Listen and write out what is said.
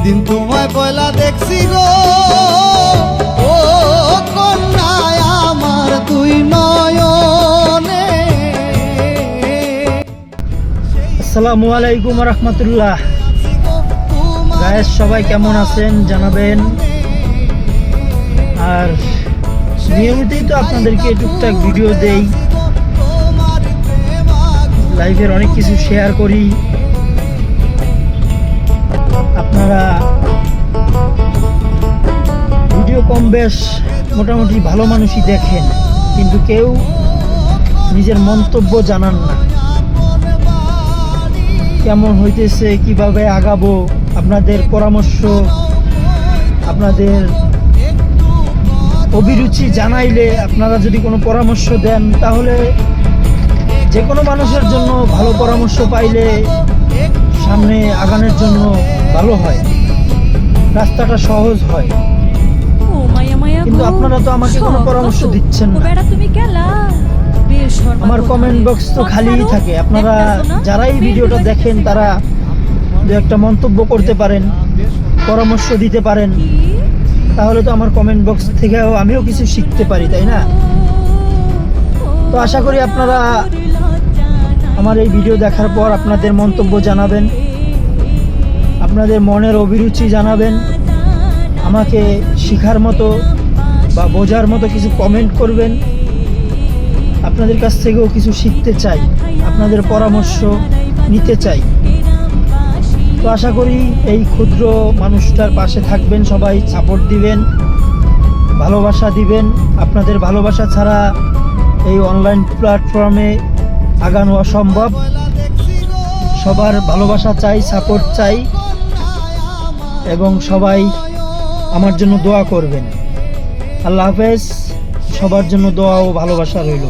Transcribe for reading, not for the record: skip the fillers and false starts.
দিন তোমায় পয়লা দেখছি গো ও কন্যায় আমার দুই নয়নে। আসসালামু আলাইকুম রাহমাতুল্লাহ। গায়েস সবাই কেমন আছেন জানাবেন। আর নিয়মিতই তো আপনাদেরকে টুকটাক ভিডিও দেই, লাইভের অনেক কিছু শেয়ার করি। আপনারা ভিডিও কম বেশ মোটামুটি ভালো মানুষই দেখেন, কিন্তু কেউ নিজের মন্তব্য জানান না। কেমন হইতেছে, কিভাবে আগাবো, আপনাদের পরামর্শ, আপনাদের অভিরুচি জানাইলে, আপনারা যদি কোনো পরামর্শ দেন তাহলে যে কোনো মানুষের জন্য ভালো পরামর্শ পাইলে সামনে আগানোর জন্য ভালো হয়, রাস্তাটা সহজ হয়। কিন্তু আপনারা তো আমাকে কোনো পরামর্শ দিচ্ছেন না। আমার কমেন্ট বক্স তো খালিই থাকে। আপনারা যারাই ভিডিওটা দেখেন তারা দু একটা মন্তব্য করতে পারেন, পরামর্শ দিতে পারেন, তাহলে তো আমার কমেন্ট বক্স থেকেও আমিও কিছু শিখতে পারি, তাই না? তো আশা করি আপনারা আমার এই ভিডিও দেখার পর আপনাদের মন্তব্য জানাবেন, আপনাদের মনের অভিরুচি জানাবেন, আমাকে শেখার মতো বা বোঝার মতো কিছু কমেন্ট করবেন। আপনাদের কাছ থেকেও কিছু শিখতে চাই, আপনাদের পরামর্শ নিতে চাই। তো আশা করি এই ক্ষুদ্র মানুষটার পাশে থাকবেন, সবাই সাপোর্ট দিবেন, ভালোবাসা দিবেন। আপনাদের ভালোবাসা ছাড়া এই অনলাইন প্ল্যাটফর্মে আগানো অসম্ভব। সবার ভালোবাসা চাই, সাপোর্ট চাই, এবং সবাই আমার জন্য দোয়া করবেন। আল্লাহ হাফেজ। সবার জন্য দোয়া ও ভালোবাসা রইল।